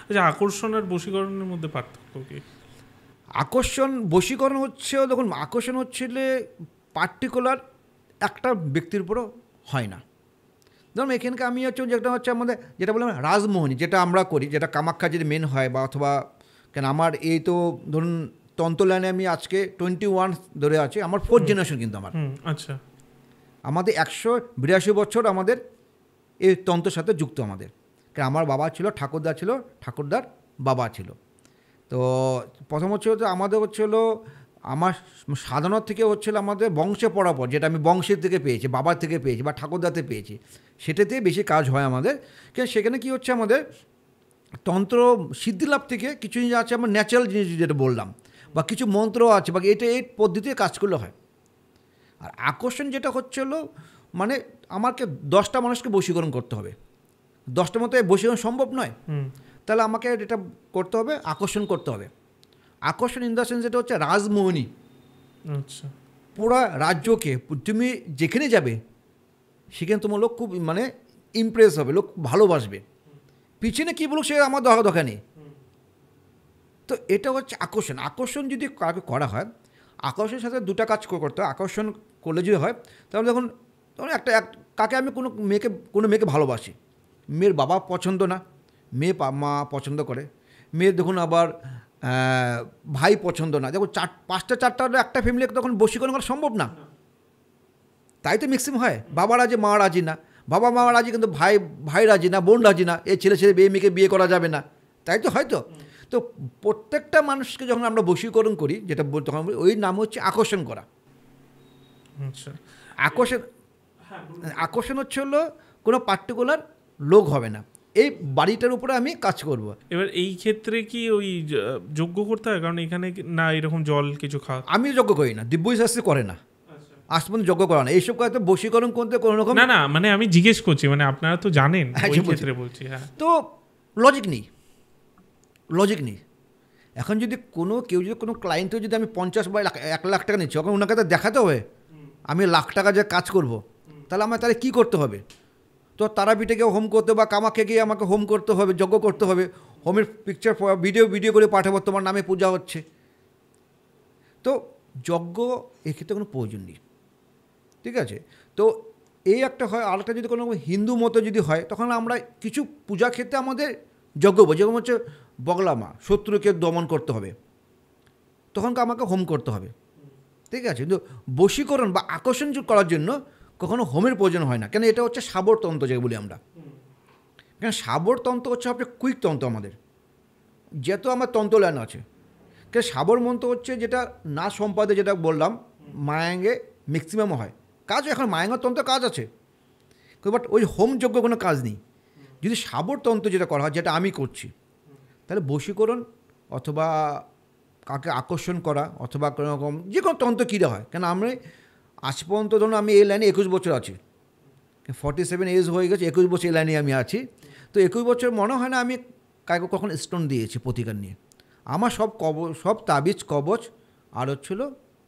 আচ্ছা, আকর্ষণ আর বশীকরণের মধ্যে পার্থক্য কি? আকর্ষণ বশীকরণ হচ্ছে, দেখুন আকর্ষণ হচ্ছিল পার্টিকুলার একটা ব্যক্তির উপরও হয় না। ধরুন এখানকে আমি হচ্ছে যেটা হচ্ছে আমাদের যেটা বললাম রাজমোহনী, যেটা আমরা করি, যেটা কামাখ্যা যদি মেন হয় বা অথবা কেন আমার এই তো ধরুন তন্ত্র লাইনে আমি আজকে 21 ধরে আছি, আমার 4th জেনারেশন কিন্তু আমার। আচ্ছা, আমাদের 182 বছর আমাদের এই তন্ত্রের সাথে যুক্ত আমাদের। কারণ আমার বাবা ছিল ঠাকুরদা, ছিল ঠাকুরদার বাবা ছিল। তো প্রথম হচ্ছে আমাদের হচ্ছিল আমার সাধারণত থেকে হচ্ছিল আমাদের বংশে পরাপর, যেটা আমি বংশের থেকে পেয়েছি, বাবার থেকে পেয়েছি বা ঠাকুরদাতে পেয়েছি, সেটাতেই বেশি কাজ হয় আমাদের। কিন্তু সেখানে কি হচ্ছে আমাদের তন্ত্র সিদ্ধিলাভ থেকে কিছু জিনিস আছে আমার ন্যাচারাল জিনিস যেটা বললাম, বা কিছু মন্ত্র আছে বা এটা এই পদ্ধতিতে কাজ করলে হয়। আর আকর্ষণ যেটা হচ্ছিল মানে আমাকে 10টা মানুষকে বশীকরণ করতে হবে, 10টার মতো বশীকরণ সম্ভব নয়, তাহলে আমাকে এটা করতে হবে, আকর্ষণ করতে হবে। আকর্ষণ ইন দ্য সেন্স যেটা হচ্ছে রাজমোহনী। আচ্ছা, পুরো রাজ্যকে তুমি যেখানে যাবে সেখানে তোমার লোক খুব মানে ইমপ্রেস হবে, লোক ভালোবাসবে, পিছনে কী বলুক সে আমার দরকার নেই। তো এটা হচ্ছে আকর্ষণ। আকর্ষণ যদি কাউকে করা হয়, আকর্ষণের সাথে দুটা কাজ করতে হয়। আকর্ষণ করলে যদি হয় তাহলে দেখুন কাকে আমি কোনো মেয়েকে ভালোবাসি, মেয়ের বাবা পছন্দ না, মেয়ে মা পছন্দ করে, মেয়ের দেখুন আবার ভাই পছন্দ না, দেখুন 4টা একটা ফ্যামিলিকে তখন বশীকরণ করা সম্ভব না। তাই তো ম্যাক্সিমাম হয়, বাবা রাজি মা রাজি না, বাবা মা রাজি কিন্তু ভাই রাজি না, বোন রাজি না, এই ছেলে মেয়েকে বিয়ে করা যাবে না, তাই তো হয়তো। তো প্রত্যেকটা মানুষকে যখন আমরা বশীকরণ করি, যেটা তখন ওই নাম হচ্ছে আকর্ষণ করা। আচ্ছা, আকর্ষণ হচ্ছে হলো কোনো পার্টিকুলার লোক হবে না, এই বাড়িটার উপরে আমি কাজ করব। এবার এই ক্ষেত্রে কি ওই যজ্ঞ করতে হয়? কারণ এখানে না এরকম জল কিছু খাওয়া, আমি যজ্ঞ করি না, দিব্য শাস্ত্রী করে না, আজ পর্যন্ত যজ্ঞ করা না, এইসব কাজ বশীকরণ করতে কোনো রকম না মানে আমি জিজ্ঞেস করছি, মানে আপনারা তো জানেন ওই ক্ষেত্রে বলছি। হ্যাঁ, তো লজিক নেই। এখন যদি কেউ যদি কোনো ক্লায়েন্টও যদি আমি 50 বা 1 লাখ টাকা নিচ্ছি, ওখানে ওনাকে তো দেখাতে হবে আমি লাখ টাকা যে কাজ করব, তাহলে আমার তাহলে কী করতে হবে? তো তারাপীঠে গিয়ে হোম করতে বা কামাখ্যা গিয়ে আমাকে হোম করতে হবে, যজ্ঞ করতে হবে, হোমের পিকচার ভিডিও করে পাঠাবো তোমার নামে পূজা হচ্ছে। তো যজ্ঞ এক্ষেত্রে কোনো প্রয়োজন নেই, ঠিক আছে। তো এই একটা হয়। আরেকটা যদি কোনো হিন্দু মতো যদি হয়, তখন আমরা কিছু পূজা ক্ষেত্রে আমাদের যজ্ঞ যেরকম হচ্ছে বগলা মা, শত্রুকে দমন করতে হবে, তখন আমাকে হোম করতে হবে, ঠিক আছে। কিন্তু বশীকরণ বা আকর্ষণ করার জন্য কখনো হোমের প্রয়োজন হয় না, কেন এটা হচ্ছে সাবরতন্ত্র যে বলি আমরা। কেন সাবরতন্ত্র হচ্ছে আপনার কুইক তন্ত্র আমাদের, যেহেতু আমার তন্ত্র লাইন আছে। কেন সাবর মন্ত্র হচ্ছে যেটা না সম্পাদে, যেটা বললাম মায়াঙ্গে ম্যাক্সিমাম হয় কাজ। এখন মায়াঙ্গের তন্ত্র কাজ আছে, বাট ওই হোমযোগ্য কোনো কাজ নেই। যদি সাবরতন্ত্র যেটা করা হয়, যেটা আমি করছি, তাহলে বশীকরণ অথবা কাকে আকর্ষণ করা অথবা কোনো রকম যে কোনো তন্ত্র কীরা হয়। কেন আমি আজ পর্যন্ত ধরুন আমি এই লাইনে 21 বছর আছি, 47 এজ হয়ে গেছে, 21 বছর এই লাইনে আমি আছি। তো 21 বছর মনে হয় না আমি কাউকে কখন স্টোন দিয়েছি প্রতিকার নিয়ে। আমার সব তাবিজ কবচ আর হচ্ছিল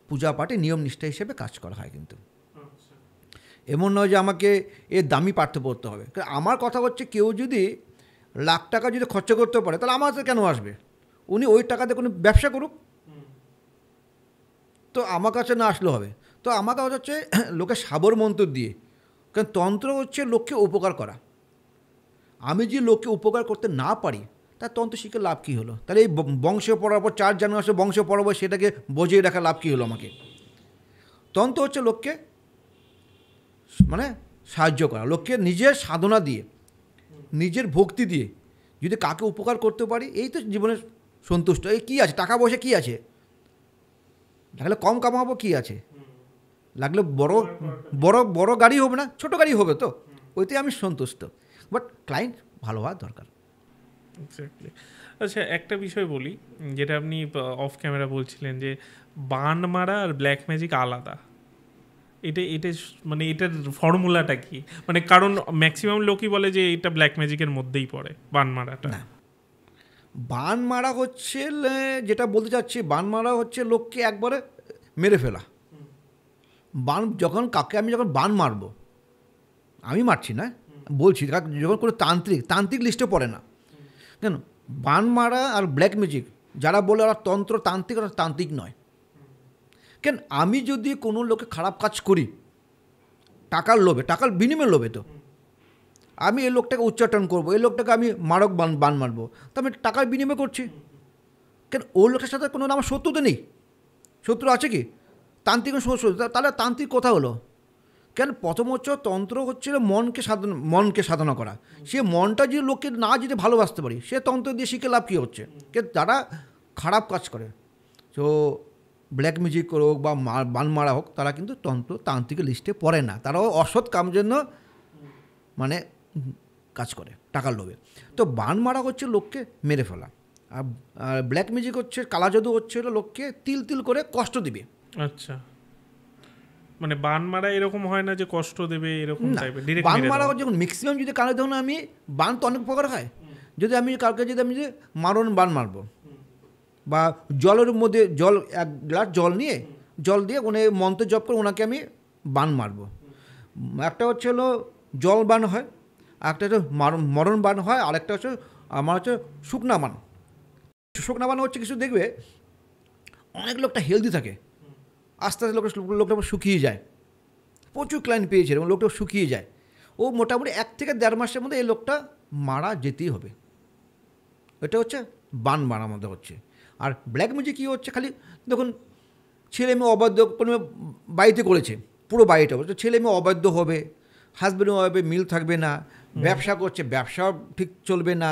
পূজা পাঠে নিয়ম নিষ্ঠা হিসেবে কাজ করা হয়। কিন্তু এমন নয় যে আমাকে এর দামি পাঠ্য পড়তে হবে। আমার কথা হচ্ছে কেউ যদি লাখ টাকা যদি খরচা করতে পারে, তাহলে আমার কাছে কেন আসবে? উনি ওই টাকাতে কোনো ব্যবসা করুক, তো আমার কাছে না আসলে হবে। তো আমার কাছে হচ্ছে লোকে সাবর মন্ত্র দিয়ে, কারণ তন্ত্র হচ্ছে লোককে উপকার করা। আমি যে লোককে উপকার করতে না পারি, তার তন্ত্র শিখে লাভ কী হলো? তাহলে এই বংশ পরাবর 4 জেনারেশন বংশ পরাবর সেটাকে বজিয়ে রাখা লাভ কী হলো আমাকে? তন্ত্র হচ্ছে লোককে মানে সাহায্য করা, লোককে নিজের সাধনা দিয়ে, নিজের ভক্তি দিয়ে যদি কাকে উপকার করতে পারি, এই তো জীবনের সন্তুষ্ট। এই কী আছে, টাকা পয়সা কী আছে? লাগলে কম কামাবো, কী আছে? লাগলে বড় গাড়ি হবে না, ছোট গাড়ি হবে, তো ওইতে আমি সন্তুষ্ট। বাট ক্লায়েন্ট ভালো হওয়া দরকার। এক্স্যাক্টলি। আচ্ছা, একটা বিষয় বলি, যেটা আপনি অফ ক্যামেরা বলছিলেন যে বান মারা আর ব্ল্যাক ম্যাজিক আলাদা। এটা মানে এটার ফর্মুলাটা কি? মানে কারণ ম্যাক্সিমাম লোকই বলে যে এটা ব্ল্যাক ম্যাজিকের মধ্যেই পড়ে বান মারাটা। না, বান মারা হচ্ছে, যেটা বলতে চাচ্ছি, বান মারা হচ্ছে লোককে একবারে মেরে ফেলা। বান যখন কাকে আমি যখন বান মারবো, আমি মারছি না, বলছি যখন কোনো তান্ত্রিক লিস্টে পড়ে না। কেন বান মারা আর ব্ল্যাক ম্যাজিক যারা বলে ওরা তন্ত্র তান্ত্রিক, ওরা তান্ত্রিক নয়। কেন আমি যদি কোনো লোকে খারাপ কাজ করি টাকার লোভে, টাকার বিনিময়ে লোভে, তো আমি এই লোকটাকে উচ্চাটন করবো, এই লোকটাকে আমি মারক বান মারবো, তো আমি টাকার বিনিময় করছি। কেন ওই লোকের সাথে কোনো আমার শত্রু তো নেই, শত্রু আছে কি? তান্ত্রিক শত্রু, তাহলে তান্ত্রিক কথা হলো কেন? প্রথম হচ্ছে তন্ত্র হচ্ছিল মনকে সাধনা করা। সে মনটা যদি লোককে না যদি ভালোবাসতে পারি, সে তন্ত্র দিয়ে শিখে লাভ কী হচ্ছে? যারা খারাপ কাজ করে, তো ব্ল্যাক মিউজিক হোক বা বান মারা হোক, তারা কিন্তু তন্ত্র তান্ত্রিকের লিস্টে পড়ে না। তারাও অসৎ কাম জন্য মানে কাজ করে টাকার লোভে। তো বান মারা হচ্ছে লোককে মেরে ফেলা, আর ব্ল্যাক মিউজিক হচ্ছে, কালা জাদু হচ্ছে লোককে তিল তিল করে কষ্ট দিবে। আচ্ছা, মানে বান মারা এরকম হয় না যে কষ্ট দেবে এরকম টাইপের? বান মারা যখন ম্যাক্সিমাম যদি কারো, ধরুন আমি বান তো অনেক প্রকার হয়, যদি আমি কাউকে যদি আমি যে মারণ বান মারবো, বা জলের মধ্যে এক গ্লাস জল দিয়ে উনি মন্ত্র জপ করে ওনাকে আমি বান মারবো। একটা হচ্ছে হলো জল বান হয়, একটা হচ্ছে মরণ বান হয়, আরেকটা হচ্ছে আমার হচ্ছে শুকনা বান। শুকনা বান হচ্ছে কিছু দেখবে অনেক লোকটা হেলদি থাকে, আস্তে আস্তে লোকটা শুকিয়ে যায়, প্রচুর ক্লায়েন্ট পেয়েছে এবং লোকটা শুকিয়ে যায়, ও মোটামুটি 1 থেকে 1.5 মাসের মধ্যে এই লোকটা মারা যেতেই হবে। এটা হচ্ছে বান মারার মধ্যে হচ্ছে। আর ব্ল্যাক ম্যাজিক কী হচ্ছে, খালি দেখুন ছেলে মেয়ে অবাধ্য কোনো বাড়িতে করেছে, পুরো বাড়িটা বলছে ছেলে মেয়ে অবাধ্য হবে, হাজব্যান্ড ওয়াইফে মিল থাকবে না, ব্যবসা করছে ব্যবসাও ঠিক চলবে না,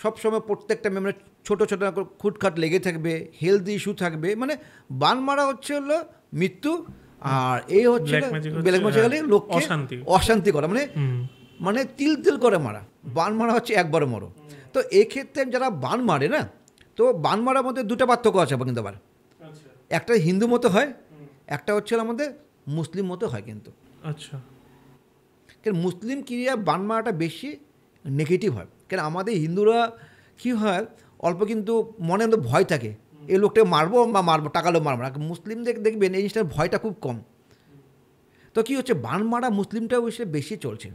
সবসময় প্রত্যেকটা মেয়ে ছোটো ছোটো খুটখাট লেগে থাকবে, হেলথ ইস্যু থাকবে, মানে বান মারা হচ্ছে হলো মৃত্যু। আর এই হচ্ছে ব্ল্যাক ম্যাজিক লোককে অশান্তি করা, মানে তিল তিল করে মারা। বান মারা হচ্ছে একবারে মরো। তো এক্ষেত্রে যারা বান মারে না, তো বান মারার মধ্যে 2টা পার্থক্য আছে কিন্তু আবার, একটা হিন্দু মতো হয়, একটা হচ্ছে আমাদের মুসলিম মতো হয় কিন্তু। আচ্ছা, কেন মুসলিম ক্রিয়া বান মারাটা বেশি নেগেটিভ হয়, কেন আমাদের হিন্দুরা কী হয় অল্প কিন্তু মনে মধ্যে ভয় থাকে, এই লোকটাকে মারবো টাকালেও মারবো না। মুসলিমদের দেখবেন এই জিনিসটার ভয়টা খুব কম। তো কী হচ্ছে বান মারা মুসলিমটা বেশি চলছে।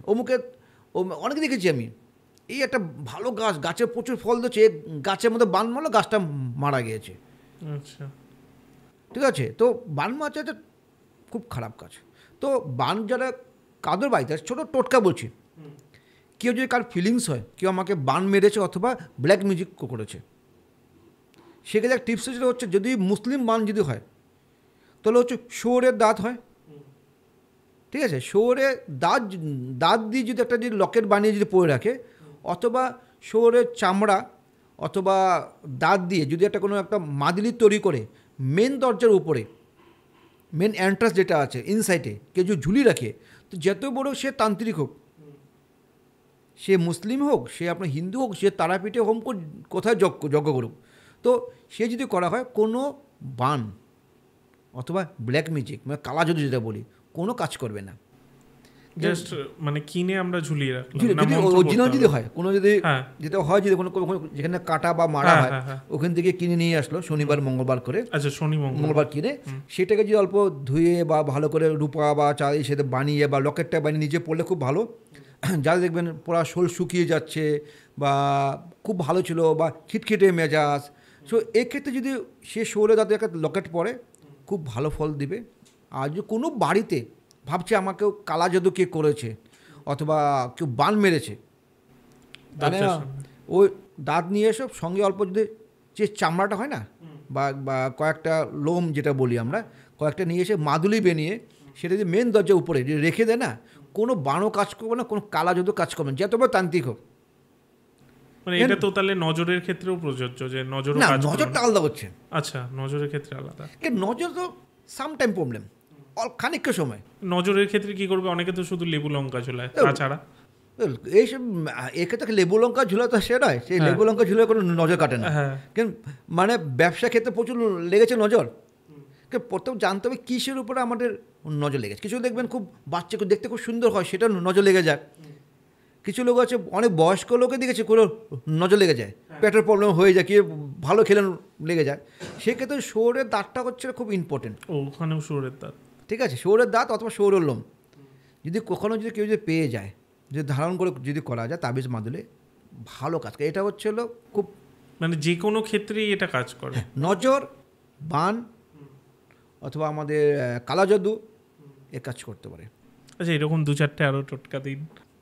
অনেকে দেখেছি আমি, এই একটা ভালো গাছে প্রচুর ফল দিচ্ছে, গাছের মধ্যে বান মারলো, গাছটা মারা গিয়েছে। আচ্ছা, ঠিক আছে, তো বান মারছে এটা খুব খারাপ কাজ। তো বান যারা কাদের বাড়িতে ছোটো টোটকা বলছি, কেউ যদি কার ফিলিংস হয় কেউ আমাকে বান মেরেছে অথবা ব্ল্যাক মিউজিক করেছে, সেক্ষেত্রে এক টিপস হচ্ছে যদি মুসলিম বান যদি হয় তাহলে হচ্ছে শুয়োরের দাঁত হয়, ঠিক আছে, শুয়োরের দাঁত দিয়ে যদি একটা যদি লকেট বানিয়ে যদি পরে রাখে, অথবা শুয়োরের চামড়া অথবা দাঁত দিয়ে যদি একটা কোনো একটা মাদুলি তৈরি করে মেন দরজার উপরে, মেন এন্ট্রান্স যেটা আছে ইনসাইডে কেউ যদি ঝুলি রাখে, তো যত বড় সে তান্ত্রিক হোক, সে মুসলিম হোক, সে আপনার হিন্দু হোক, সে তারাপীঠে হোম কোথায় যজ্ঞ করুক, তো সে যদি করা হয় কোনো বান অথবা ব্ল্যাক ম্যাজিক মানে কালা জাদু যেটা বলি কোনো কাজ করবে না। জাস্ট মানে কিনে আমরা ঝুলিয়ে রাখলাম, যদি অরিজিনাল যদি হয় কোনো যদি যেটা হয় যদি কোনো যেখানে কাটা বা মারা হয় ওখান থেকে কিনে নিয়ে আসলো শনিবার মঙ্গলবার করে, আচ্ছা শনি মঙ্গলবার কিনে সেটাকে যদি অল্প ধুয়ে বা ভালো করে রূপা বা চাল সেটা বানিয়ে বা লকেটটা বানিয়ে নিজে পড়লে খুব ভালো। যারা দেখবেন পুরা শোল শুকিয়ে যাচ্ছে বা খুব ভালো ছিল বা খিটখিটে মেজাজ, সো এক্ষেত্রে যদি সে শোলে তাদের একটা লকেট পরে খুব ভালো ফল দিবে। আর যদি কোনো বাড়িতে ভাবছে আমাকেও কালা জাদু কে করেছে অথবা কেউ বান মেরেছে, তাহলে ওই দাঁত নিয়ে এসব সঙ্গে অল্প যদি যে চামড়াটা হয় না বা কয়েকটা লোম যেটা বলি আমরা, কয়েকটা নিয়ে এসে মাদুলি বানিয়ে সেটা যদি মেন দরজার উপরে রেখে দেয় না, কোনো বানও কাজ করবে না, কোনো কালা জাদু কাজ করবে না, যতবার তান্ত্রিক হোক। মানে এটা তো তাহলে নজরের ক্ষেত্রেও প্রযোজ্য, যে নজর না, নজরটা আলাদা হচ্ছে। আচ্ছা, নজরের ক্ষেত্রে আলাদা। নজর তো সাম টাইম প্রবলেম, খানিকটা সময়। নজরের ক্ষেত্রে কি করবে? অনেকে তো শুধু লেবু লঙ্কা ঝোলায়, তাছাড়া এইসব এক্ষেত্রে লেবু লঙ্কা ঝুলা তো সে নয়, সেই লেবু লঙ্কা ঝুলে কোনো নজর কাটে না। কিন্তু মানে ব্যবসা ক্ষেত্রে প্রচুর লেগেছে নজর। প্রথম জানতে হবে কিসের উপরে আমাদের নজর লেগেছে। কিছু দেখবেন খুব বাচ্চাকে দেখতে খুব সুন্দর হয়, সেটা নজর লেগে যায়। কিছু লোক আছে অনেক বয়স্ক লোকে দেখেছে কোনো নজর লেগে যায়, পেটের প্রবলেম হয়ে যায়, কি ভালো খেলে লেগে যায়। সেক্ষেত্রে শুয়োরের দাঁতটা হচ্ছে খুব ইম্পর্টেন্ট। ওখানেও শুয়োরের দাঁত, ঠিক আছে, শুয়োরের দাঁত অথবা শুয়োরের লোম যদি কখনো যদি কেউ যদি পেয়ে যায়, যদি ধারণ করে যদি করা যায় তাবিজ মাদুলে ভালো কাজ করে। এটা হচ্ছে হলো খুব মানে যে কোনো ক্ষেত্রেই এটা কাজ করে। নজর, বান অথবা আমাদের কালা জাদু এ কাজ করতে পারে। আচ্ছা, এরকম 2-4টে আরও টোটকা দিন।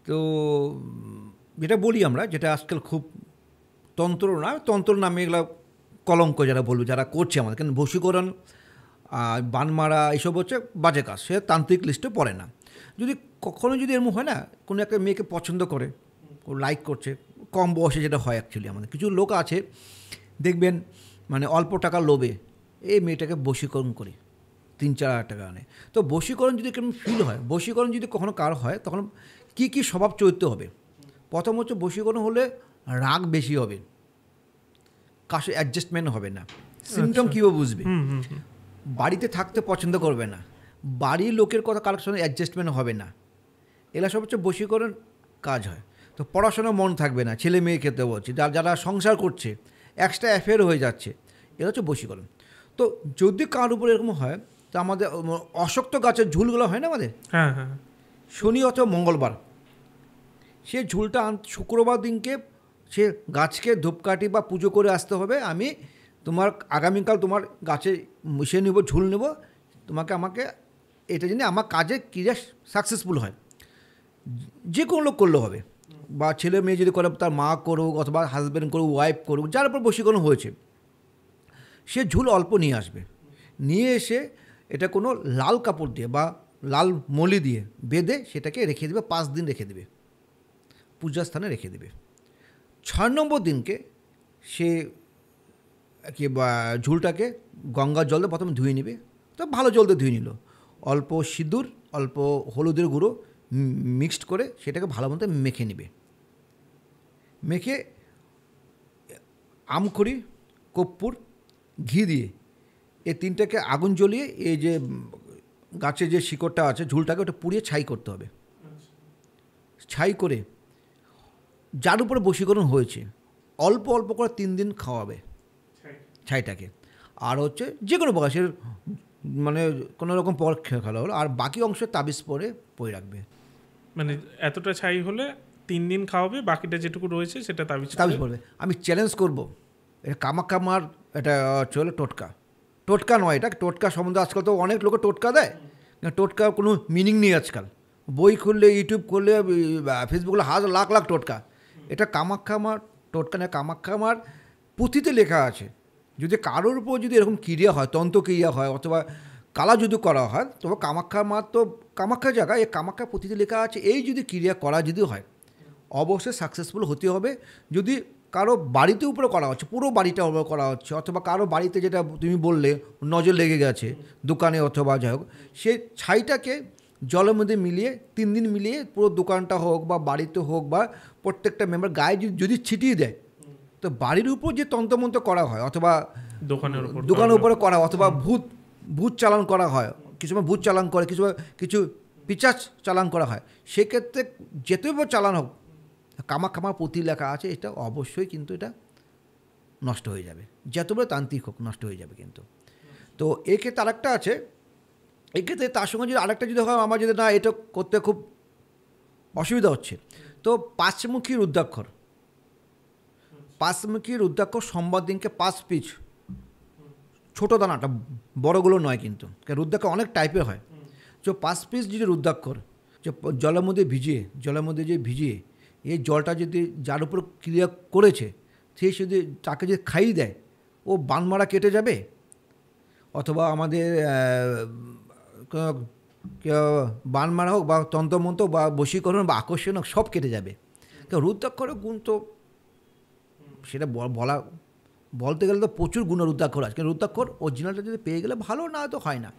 তো যেটা বলি আমরা, যেটা আজকাল খুব তন্ত্র নামে এগুলো কলঙ্ক যারা বলবো, যারা করছে আমাদের, কেন বশীকরণ, বান মারা এইসব হচ্ছে বাজে কাজ, সে তান্ত্রিক লিস্টে পড়ে না। যদি কখনো যদি এরকম হয় না, কোনো একটা মেয়েকে পছন্দ করে, লাইক করছে, কম বয়সে যেটা হয় অ্যাকচুয়ালি আমাদের কিছু লোক আছে দেখবেন, মানে অল্প টাকার লোভে এই মেয়েটাকে বশীকরণ করে 3-4 হাজার টাকা আনে। তো বশীকরণ যদি কেমন ফিল হয়, বশীকরণ যদি কখনো কার হয়, তখন কি কি স্বভাব চরিত্র হবে? প্রথম হচ্ছে বশীকরণ হলে রাগ বেশি হবে, কাছে অ্যাডজাস্টমেন্ট হবে না, সিমটম কীভাবে বুঝবে, বাড়িতে থাকতে পছন্দ করবে না, বাড়ির লোকের কথা কারোর সঙ্গে অ্যাডজাস্টমেন্ট হবে না, এগুলো সব হচ্ছে বশীকরণ কাজ হয়। তো পড়াশোনা মন থাকবে না, ছেলে মেয়ে খেতে বলছি, যারা সংসার করছে এক্সট্রা অ্যাফেয়ার হয়ে যাচ্ছে, এটা হচ্ছে বশীকরণ। তো যদি কার উপর এরকম হয়, তো আমাদের অশক্ত গাছের ঝুলগুলো হয় না আমাদের, হ্যাঁ হ্যাঁ, শনি অথবা মঙ্গলবার, সে ঝুলটা শুক্রবার দিনকে সে গাছকে ধূপকাঠি বা পুজো করে আসতে হবে, আমি তোমার আগামীকাল তোমার গাছে মিশে নেব, ঝুল নেব, আমাকে এটা জন্য আমার কাজে ক্রিয়া সাকসেসফুল হয়। যে কোনো লোক করলে হবে, বা ছেলে মেয়ে যদি করে তার মা করুক অথবা হাজব্যান্ড করুক, ওয়াইফ করুক, যার উপর বশীকরণ হয়েছে, সে ঝুল অল্প নিয়ে আসবে, নিয়ে এসে এটা কোনো লাল কাপড় দিয়ে বা লাল মলি দিয়ে বেঁধে সেটাকে রেখে দেবে, 5 দিন রেখে দেবে, পূজার স্থানে রেখে দেবে। 6 নম্বর দিনকে সে কি বা ঝুলটাকে গঙ্গার জল দিয়ে প্রথমে ধুয়ে নেবে, তো ভালো জল দিয়ে ধুয়ে নিল, অল্প সিঁদুর, অল্প হলুদের গুঁড়ো মিক্সড করে সেটাকে ভালো মতো মেখে নেবে। মেখে আমখড়ি, কর্পূর, ঘি দিয়ে এই 3টাকে আগুন জ্বলিয়ে এই যে গাছের যে শিকড়টা আছে ঝুলটাকে ওটা পুড়িয়ে ছাই করতে হবে। ছাই করে যার উপরে বশীকরণ হয়েছে অল্প অল্প করে 3 দিন খাওয়াবে ছাইটাকে, আর হচ্ছে যে কোনো বয়সের মানে কোনো রকম পর খেলা হলো, আর বাকি অংশ তাবিজ পরে রাখবে। মানে এতটা ছাই হলে 3 দিন খাওয়াবে, বাকিটা যেটুকু রয়েছে সেটা তাবিজ পড়বে। আমি চ্যালেঞ্জ করব, এটা কামাখ্যা মার এটা চলে টোটকা নয়, এটা টোটকা সম্বন্ধে আজকাল তো অনেক লোকে টোটকা দেয়, টোটকা কোনো মিনিং নেই আজকাল, বই খুললে, ইউটিউব খুললে, ফেসবুক খুললে লাখ লাখ টোটকা। এটা কামাখ্যা মার টোটকা না, কামাখ্যা মার পুঁথিতে লেখা আছে, যদি কারোর উপর যদি এরকম ক্রিয়া হয়, তন্ত্রক্রিয়া হয় অথবা কালা যদি করা হয়, তবে কামাখ্যা মার তো কামাখ্যা জায়গা, এই কামাখ্যা পুঁথিতে লেখা আছে, এই যদি ক্রিয়া করা যদি হয় অবশ্যই সাকসেসফুল হতে হবে। যদি কারো বাড়িতে উপরে করা হচ্ছে, পুরো বাড়িটা উপরে করা হচ্ছে, অথবা কারো বাড়িতে যেটা তুমি বললে নজর লেগে গেছে দোকানে অথবা যাই হোক, সেই ছাইটাকে জলের মধ্যে মিলিয়ে 3 দিন মিলিয়ে পুরো দোকানটা হোক বা বাড়িতে হোক বা প্রত্যেকটা মেম্বার গায়ে যদি ছিটিয়ে দেয়, তো বাড়ির উপর যে তন্ত্রমন্ত্র করা হয় অথবা দোকানের উপরে করা হয়, অথবা ভূত চালান করা হয়, কিছু সময় ভূত চালান করে, কিছু পিচাচ চালান করা হয়, সেক্ষেত্রে যেতেও চালান হোক, কামাখ্যামার পুঁথি লেখা আছে, এটা অবশ্যই কিন্তু এটা নষ্ট হয়ে যাবে, যতবার তান্ত্রিক হোক নষ্ট হয়ে যাবে কিন্তু। তো এক্ষেত্রে আরেকটা আছে, এক্ষেত্রে তার সঙ্গে যদি আরেকটা যদি হয়, আমার যদি না এটা করতে খুব অসুবিধা হচ্ছে, তো 5মুখী রুদ্রাক্ষর সোমবার দিনকে 5 পিস, ছোটো দানাটা, বড়গুলো নয় কিন্তু, রুদ্রাক্ষ অনেক টাইপের হয়, তো 5 পিস যদি রুদ্রাক্ষর জলের মধ্যে ভিজিয়ে এই জলটা যদি যার উপর ক্রিয়া করেছে সে যদি তাকে যদি খাইয়ে দেয়, ও বানমারা কেটে যাবে, অথবা আমাদের বানমারা হোক বা তন্ত্রমন্ত্র বা বশীকরণ বা আকর্ষণ হোক, সব কেটে যাবে। তো রুদ্রাক্ষরের গুণ তো সেটা বলতে গেলে তো প্রচুর গুণ রুদ্রাক্ষর আছে, রুদ্রাক্ষর অরিজিনালটা যদি পেয়ে গেলে ভালো, না তো হয় না।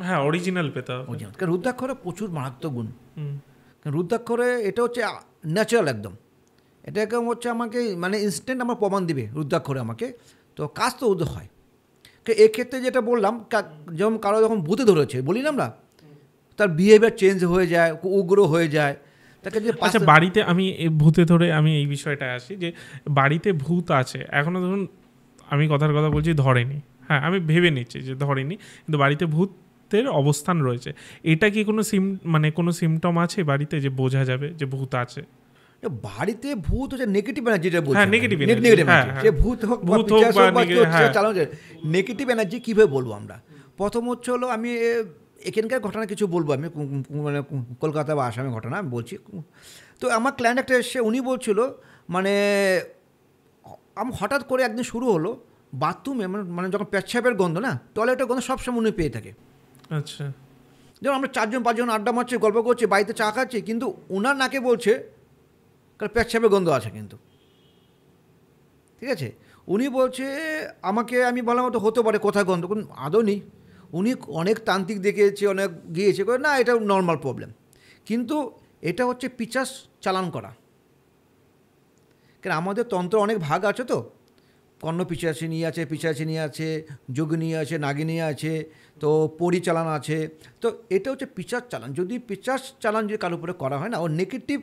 হ্যাঁ, অরিজিনাল পেতে হবে, কারণ রুদ্রাক্ষরে প্রচুর মারাত্মক গুণ। রুদ্রাক্ষরে এটা হচ্ছে ন্যাচারাল একদম, এটা একদম হচ্ছে আমাকে মানে ইনস্ট্যান্ট আমার প্রমাণ দিবে রুদ্রাক্ষরে আমাকে, তো কাজ তো ওদের হয়। এক্ষেত্রে যেটা বললাম, যেমন কারো যখন ভূতে ধরেছে বলি না আমরা, তার বিহেভিয়ার চেঞ্জ হয়ে যায়, উগ্র হয়ে যায়, তাকে যে আচ্ছা বাড়িতে আমি ভূতে ধরে আমি এই বিষয়টা আসি, যে বাড়িতে ভূত আছে, এখনও ধরুন আমি কথার কথা বলছি ধরেনি, হ্যাঁ আমি ভেবে নিচ্ছি যে ধরেনি, কিন্তু বাড়িতে ভূতের অবস্থান রয়েছে, এটা কি কোনো কোনো সিমটম আছে বাড়িতে যে বোঝা যাবে যে ভূত আছে? বাড়িতে ভূত হচ্ছে নেগেটিভ এনার্জি, যেটা বলছি হ্যাঁ, negative energy, নেগেটিভ হ্যাঁ, এনার্জি, হ্যাঁ। সে ভূত হোক বা ভূত হোক পিশাচ বা হোক বা কেউ হ্যাঁ। চালানো যায়। নেগেটিভ এনার্জি কীভাবে বলবো আমরা? প্রথম হচ্ছে হলো, আমি এখানকার ঘটনা কিছু বলবো, আমি মানে কলকাতা বা আসামের ঘটনা আমি বলছি। তো আমার ক্লায়েন্ট একটা এসে, উনি বলছিল মানে আমি হঠাৎ করে একদিন শুরু হলো বাথরুমে, মানে যখন পেচ্ছাপের গন্ধ না, টয়লেটের গন্ধ সবসময় উনি পেয়ে থাকে। আচ্ছা। যেমন আমরা 4-5 আড্ডা মারছি, গল্প করছি, বাড়িতে চা খাচ্ছি, কিন্তু ওনার নাকে বলছে কারণ পেচ্ছাপের গন্ধ আছে কিন্তু, ঠিক আছে? উনি বলছে আমাকে, আমি বললাম তো হতে পারে কোথায় গন্ধ, কোন আদৌ নেই। উনি অনেক তান্ত্রিক দেখেছে, অনেক গিয়েছে, না এটা নর্মাল প্রবলেম, কিন্তু এটা হচ্ছে পিচাস চালান করা। কারণ আমাদের তন্ত্র অনেক ভাগ আছে, তো কর্ণ পিচাচিনী আছে, পিচাচিনী আছে, যোগিনী আছে, নাগিনী আছে, তো পরিচালন আছে। তো এটা হচ্ছে পিচাস চালান। যদি পিচাস চালান যদি কারোর উপরে করা হয় না, ও নেগেটিভ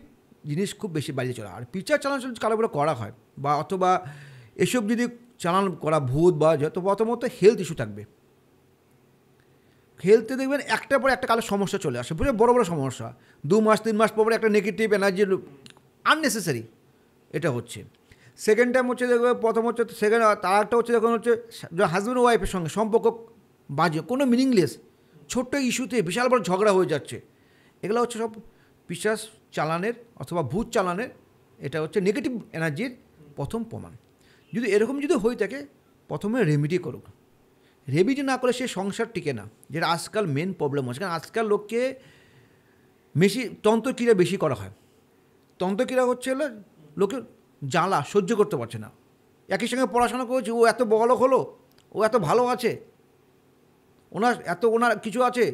জিনিস খুব বেশি বাইরে চলে। আর পিচাস চালান যদি কারোর উপরে করা হয় বা অথবা এসব যদি চালান করা ভূত বা যত, প্রথমত হেলথ ইস্যু থাকবে। হেলথে দেখবেন একটার পর একটা কালের সমস্যা চলে আসে, বুঝে বড় বড় সমস্যা। 2 মাস 3 মাস পর একটা নেগেটিভ এনার্জি আননেসেসারি এটা হচ্ছে। সেকেন্ড টাইম হচ্ছে দেখবে, প্রথম হচ্ছে সেকেন্ড, তার একটা হচ্ছে যখন হচ্ছে হাজব্যান্ড ওয়াইফের সঙ্গে সম্পর্ক বাজে, কোনো মিনিংলেস ছোট্ট ইস্যুতে বিশাল বড় ঝগড়া হয়ে যাচ্ছে, এগুলো হচ্ছে সব পিশাচ চালানের অথবা ভূত চালানের। এটা হচ্ছে নেগেটিভ এনার্জির প্রথম প্রমাণ। যদি এরকম যদি হয়ে থাকে, প্রথমে রেমিডি করুক। রেমিডি না করে সে সংসার টিকে না, যেটা আজকাল মেন প্রবলেম হচ্ছে। কারণ আজকাল লোককে বেশি তন্ত্রক্রিয়া বেশি করা হয়। তন্ত্রক্রিয়া হচ্ছে হলো লোকের জ্বালা সহ্য করতে পারছে না। একই সঙ্গে পড়াশোনা করেছে, ও এত বড়লোক হলো, ও এত ভালো আছে, ওনার কিছু আছে,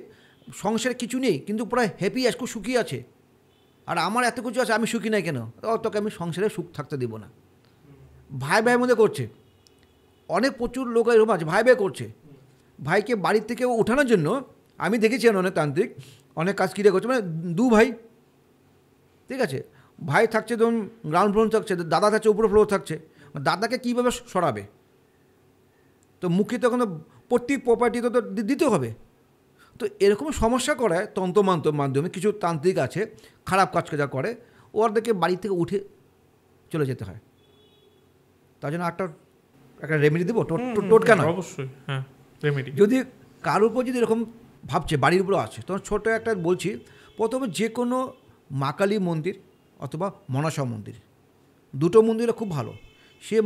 সংসারে কিছু নেই কিন্তু পুরো হ্যাপি আছে, খুব সুখী আছে। আর আমার এত কিছু আছে, আমি সুখী নাই কেন? তোকে আমি সংসারে সুখ থাকতে দেবো না। ভাই ভাইয়ের মধ্যে করছে, অনেক প্রচুর লোক এরকম আছে, ভাই ভাই করছে। ভাইকে বাড়ির থেকে ওঠানোর জন্য আমি দেখেছি অনেক তান্ত্রিক অনেক কাজ কিরে করছে, মানে 2 ভাই, ঠিক আছে, ভাই থাকছে ধরুন গ্রাউন্ড ফ্লোর থাকছে, দাদা থাকছে উপর ফ্লোর থাকছে, দাদাকে কীভাবে সরাবে? তো মুখে তখন প্রত্যেক প্রপার্টি তো দিতে হবে। তো এরকম সমস্যা করায় তন্ত্রমন্ত্রের মাধ্যমে কিছু তান্ত্রিক আছে খারাপ কাজ যা করে, ওদেরকে বাড়ি থেকে উঠে চলে যেতে হয়। তার জন্য একটা রেমেডি দেবো, টোটকা না, অবশ্যই হ্যাঁ রেমেডি। যদি কারোর উপর যদি এরকম ভাবছে বাড়ির উপরও আছে, তখন ছোটো একটা বলছি, প্রথমে যে কোনো মা কালী মন্দির অথবা মনসা মন্দির, দুটো মন্দিরে খুব ভালো। সে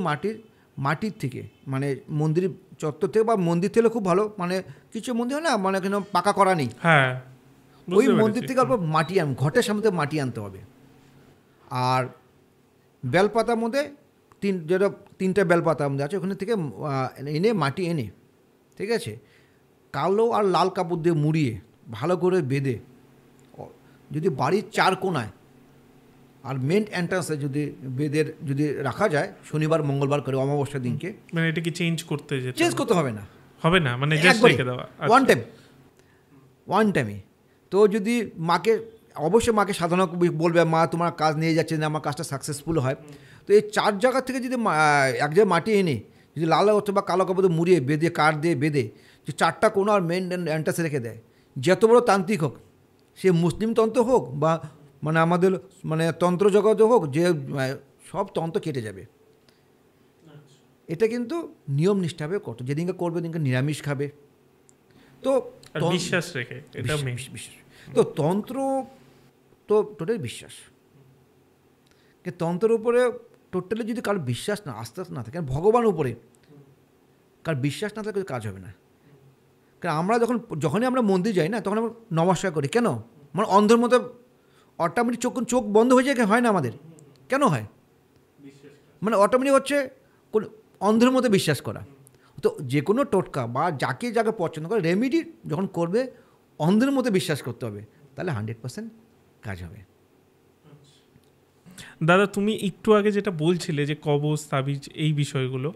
মাটির থেকে, মানে মন্দির চত্বর থেকে বা মন্দির থেকে খুব ভালো, মানে কিছু মন্দির হয় না মানে কেন পাকা করা নেই, হ্যাঁ ওই মন্দির থেকে অল্প মাটি ঘটের সামনে মাটি আনতে হবে। আর বেলপাতার মধ্যে যেটা 3টে বেলপাতার মধ্যে আছে, ওখানে থেকে এনে মাটি এনে, ঠিক আছে, কালো আর লাল কাপড় দিয়ে মুড়িয়ে ভালো করে বেঁধে, যদি বাড়ির 4 কোণায় আর মেন এন্ট্রান্সে যদি বেদের যদি রাখা যায়, শনিবার মঙ্গলবার করে অমাবস্যার দিনকে। মানে এটা কি চেঞ্জ করতে হবে না, হবে না, মানে জাস্ট রেখে দেওয়া ওয়ান টাইমে। তো যদি মাকে, অবশ্যই মাকে সাধনা বলবে, মা তোমার কাজ নিয়ে যাচ্ছে না, আমার কাজটা সাকসেসফুল হয়। তো এই 4 জায়গা থেকে যদি এক জায়গায় মাটি এনে যদি লাল অথবা কালো কাপড় মুড়িয়ে বেঁধে, কাঠ দিয়ে বেঁধে, যে 4টা কোনো আর মেন এন্ট্রান্সে রেখে দেয়, যত বড় তান্ত্রিক হোক, সে মুসলিম তন্ত্র হোক বা মানে আমাদের মানে তন্ত্র জগতে হোক, যে সব তন্ত্র কেটে যাবে। এটা কিন্তু নিয়ম নিষ্ঠাভাবে করতো, যেদিনকে করবে দিনকে নিরামিষ খাবে। তো বিশ্বাস রেখে, এটা বিশ্বাস। তো তন্ত্র তো টোটাল বিশ্বাস, তন্ত্রের উপরে টোটালি যদি কারোর বিশ্বাস না আস্তে আস্তে না থাকে, ভগবান উপরে কার বিশ্বাস না থাকলে কাজ হবে না। কারণ আমরা যখনই আমরা মন্দির যাই না, তখন আমরা নমস্কার করি কেন? মানে অন্ধের মতো অটোমেটিক চোখ বন্ধ হয়ে যায়, হয় না আমাদের? কেন হয়? মানে অটোমেটিক হচ্ছে অন্ধের মতো বিশ্বাস করা। তো যে কোনো টোটকা বা যাকে পছন্দ করে রেমেডি যখন করবে, অন্ধের মতো বিশ্বাস করতে হবে, তাহলে 100% কাজ হবে। দাদা তুমি একটু আগে যেটা বলছিলে যে কবজ তাবিজ এই বিষয়গুলো,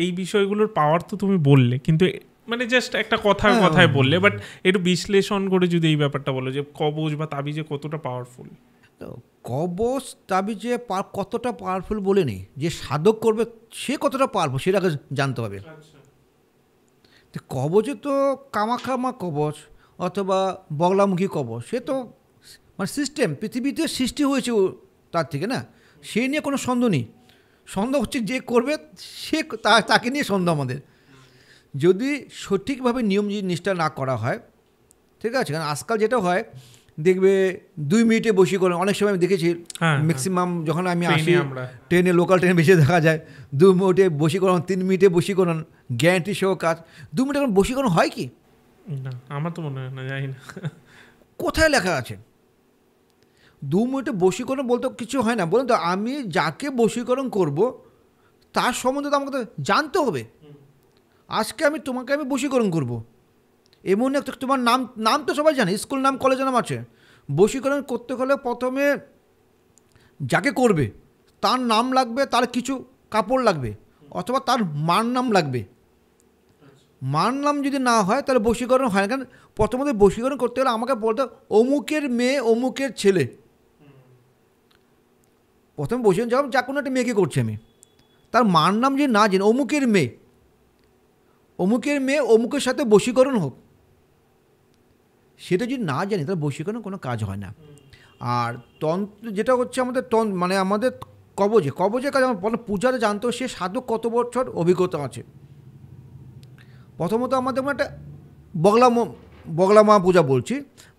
এই বিষয়গুলোর পাওয়ার তো তুমি বললে, কিন্তু মানে জাস্ট একটা কথায় বললে, বাট একটু বিশ্লেষণ করে যদি এই ব্যাপারটা বলো যে কবজ বা তাবিজে কতটা পাওয়ারফুল। তো কবজ তাবিজে কতটা পাওয়ারফুল বলে নেই, যে সাধক করবে সে কতটা পাওয়ারফুল সেটা আগে জানতে হবে। তো কবজে তো কামাখামা কবজ অথবা বগলামুখী কবজ, সে তো মানে সিস্টেম, পৃথিবীতে সৃষ্টি হয়েছে তার থেকে না, সে নিয়ে কোনো সন্দেহ নেই। সন্দেহ হচ্ছে যে করবে সে, তাকে নিয়ে সন্দেহ আমাদের। যদি সঠিকভাবে নিয়ম নিষ্ঠা না করা হয়, ঠিক আছে, কারণ আজকাল যেটা হয় দেখবে 2 মিনিটে বশীকরণ, অনেক সময় আমি দেখেছি ম্যাক্সিমাম যখন আমি আসি ট্রেনে, লোকাল ট্রেনে বেশি দেখা যায় 2 মিনিটে বশীকরণ, 3 মিনিটে বশীকরণ, গ্যারান্টি সহ কাজ। 2 মিনিটে এখন বশীকরণ হয় কি? না, আমার তো মনে হয় না, জানি না কোথায় লেখা আছে 2 মিনিটে বশীকরণ বলতে কিছু হয় না। বলুন তো, আমি যাকে বশীকরণ করব তার সম্বন্ধে তো আমাকে তো জানতে হবে। আজকে তোমাকে আমি বশীকরণ করব, এমন একটা, তোমার নাম তো সবাই জানে, স্কুল নাম, কলেজের নাম আছে। বশীকরণ করতে হলে প্রথমে যাকে করবে তার নাম লাগবে, তার কিছু কাপড় লাগবে, অথবা তার মার নাম লাগবে। মার নাম যদি না হয় তাহলে বশীকরণ হয় না। কারণ প্রথমত বশীকরণ করতে হলে আমাকে বলতে অমুকের মেয়ে, অমুকের ছেলে। প্রথমে বশীকরণ যখন যা কোনো একটা মেয়েকে করছি আমি, তার মার নাম যে না জেনে অমুকের মেয়ে, অমুকের মেয়ে অমুকের সাথে বশীকরণ হোক, সেটা যদি না জানি তাহলে বশীকরণ কোনো কাজ হয় না। আর তন্ত্র যেটা হচ্ছে আমাদের মানে আমাদের কবজের কাজ, আমার পূজারে জানতে হবে সে সাধক কত বছর অভিজ্ঞতা আছে। প্রথমত আমাদের একটা বগলা মা পূজা বলছি।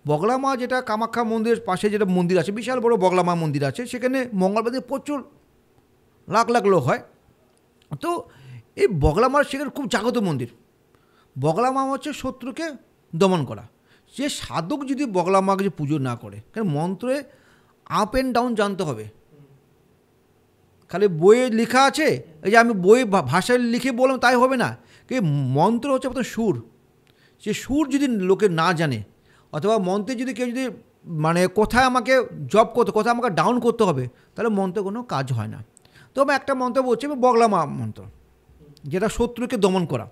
বগলা মা যেটা কামাখ্যা মন্দিরের পাশে যেটা মন্দির আছে, বিশাল বড় বগলা মা মন্দির আছে, সেখানে মঙ্গলবার দিন প্রচুর লাখ লাখ লোক হয়। তো এই বগলা মার সেখানে খুব জাগ্রত মন্দির। বগলা মা হচ্ছে শত্রুকে দমন করা। সে সাধক যদি বগলা মাকে যে পুজো না করে, কারণ মন্ত্রে আপ অ্যান্ড ডাউন জানতে হবে। খালি বইয়ে লেখা আছে, এই যে আমি বই ভাষায় লিখে বললাম তাই হবে না। কি মন্ত্র হচ্ছে প্রথম সুর, সে সুর যদি লোকে না জানে, অথবা মন্ত্রে যদি কেউ যদি মানে কোথায় আমাকে জব করতে, কোথায় আমাকে ডাউন করতে হবে, তাহলে মন্ত্রে কোনো কাজ হয় না। তো আমি একটা মন্ত্র বলছি, আমি বগলা মা মন্ত্র, যেটা শত্রুকে দমন করা।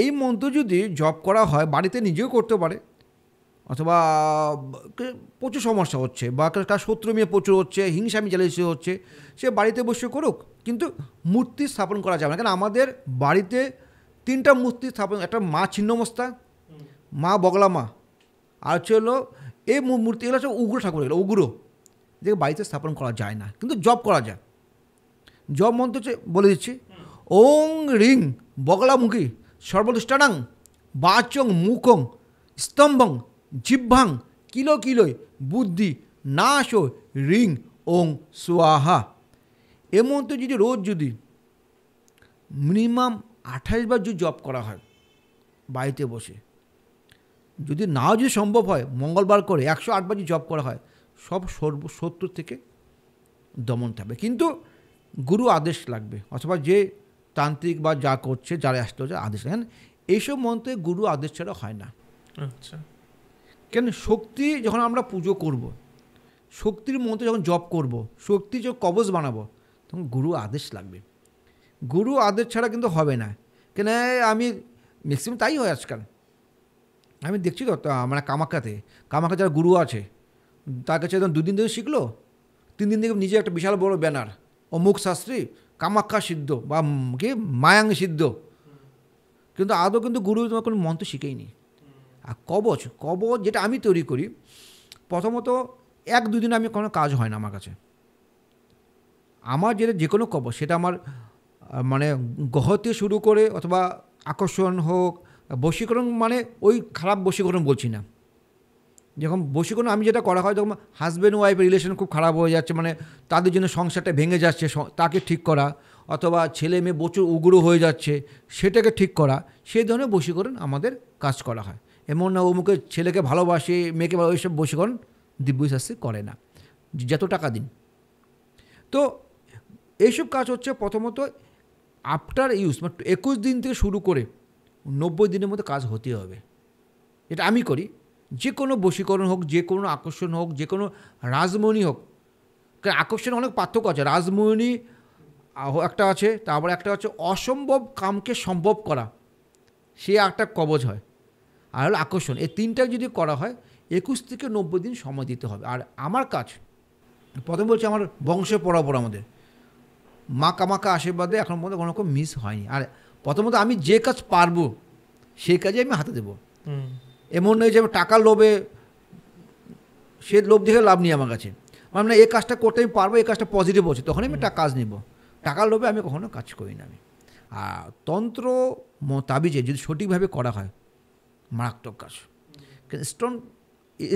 এই মন্ত্র যদি জপ করা হয়, বাড়িতে নিজেও করতে পারে, অথবা প্রচুর সমস্যা হচ্ছে বা তার শত্রু মেয়ে প্রচুর হচ্ছে, হিংসা মিচালিসি হচ্ছে, সে বাড়িতে বসে করুক, কিন্তু মূর্তি স্থাপন করা যাবে না। কারণ আমাদের বাড়িতে 3টা মূর্তি স্থাপন, একটা মা ছিন্নমস্তা, মা বগলা মা, আর হচ্ছে হলো এই মূর্তি, এগুলো হচ্ছে উগ্র ঠাকুর, এগুলো উগ্র, যে বাড়িতে স্থাপন করা যায় না, কিন্তু জপ করা যায়। জপ মন্ত্র হচ্ছে বলে দিচ্ছি, ওং রিং বগলামুখী সর্বদুষ্টানাং বাচং মুখং স্তম্ভং জিহ্বাং কিলো কিলোয় বুদ্ধি নাশ রিং ওং সোয়াহা। এ মন্ত্র যদি রোজ যদি মিনিমাম 28 বার যদি জপ করা হয় বাড়িতে বসে, যদি নাও যদি সম্ভব হয় মঙ্গলবার করে 108 বার যদি জপ করা হয়, সব শত্রু থেকে দমন থাকবে। কিন্তু গুরু আদেশ লাগবে, অথবা যে তান্ত্রিক বা যা করছে, যারা আসতে হচ্ছে আদেশ লাগেন। এইসব মন্ত্রে গুরু আদেশ ছাড়া হয় না। আচ্ছা, কেন শক্তি যখন আমরা পুজো করব, শক্তির মন্ত্রে যখন জপ করব, শক্তি যখন কবচ বানাবো, তখন গুরু আদেশ লাগবে। গুরু আদেশ ছাড়া কিন্তু হবে না। কেন আমি ম্যাক্সিমাম তাই হয় আজকাল, আমি দেখছি তো মানে কামাখ্যা যারা গুরু আছে, তার কাছে যখন 2 দিন ধরে শিখলো, 3 দিন থেকে নিজে একটা বিশাল বড় ব্যানার, অমুক শাস্ত্রী কামাখ্যা সিদ্ধ বা কি মায়াং সিদ্ধ, কিন্তু আদৌ কিন্তু গুরু তোমার কোনো মন্ত্র শিখেইনি। আর কবচ যেটা আমি তৈরি করি, প্রথমত 1-2 দিন আমি কোনো কাজ হয় না আমার কাছে। আমার যেটা যে কোনো কবচ, সেটা আমার মানে গ্রহ থেকে শুরু করে, অথবা আকর্ষণ হোক, বশীকরণ, মানে ওই খারাপ বশীকরণ বলছি না। যখন বশীকরণ আমি যেটা করা হয়, যখন হাজব্যান্ড ওয়াইফের রিলেশন খুব খারাপ হয়ে যাচ্ছে, মানে তাদের জন্য সংসারটা ভেঙে যাচ্ছে, তাকে ঠিক করা, অথবা ছেলে মেয়ে প্রচুর উগ্র হয়ে যাচ্ছে, সেটাকে ঠিক করা, সেই ধরনের বশীকরণ আমাদের কাজ করা হয়। এমন না অমুকের ছেলেকে ভালোবাসে, মেয়েকে ভালো, ওইসব বশীকরণ দিব্যশাস্ত্রী করে না, যত টাকা দিন। তো এইসব কাজ হচ্ছে প্রথমত আফটার ইউজ, মানে 21 দিন থেকে শুরু করে 90 দিনের মধ্যে কাজ হতে হবে। এটা আমি করি। যে কোনো বশীকরণ হোক, যে কোনো আকর্ষণ হোক, যে কোনো রাজমণি হোক, কারণ আকর্ষণে অনেক পার্থক্য আছে। রাজমণি একটা আছে, তারপরে একটা হচ্ছে অসম্ভব কামকে সম্ভব করা, সে একটা কবচ হয়, আর হলো আকর্ষণ। এই 3টা যদি করা হয় 21 থেকে 90 দিন সময় দিতে হবে। আর আমার কাজ প্রথম বলছি, আমার বংশের পরম্পরা, আমাদের মা কামাখ্যা আশীর্বাদে এখন মধ্যে কোনো রকম মিস হয়নি। আর প্রথমত আমি যে কাজ পারবো সেই কাজে আমি হাতে দেবো। এমন নয় যে আমি টাকার লোভে, সে লোভ দেখে লাভ নেই আমার কাছে। মানে এই কাজটা করতে আমি পারবো, এই কাজটা পজিটিভ হচ্ছে, তখন আমি কাজ নিব। টাকার লোভে আমি কখনো কাজ করি না আমি। আর তন্ত্র তাবিজে যদি সঠিকভাবে করা হয় মারাত্মক কাজ।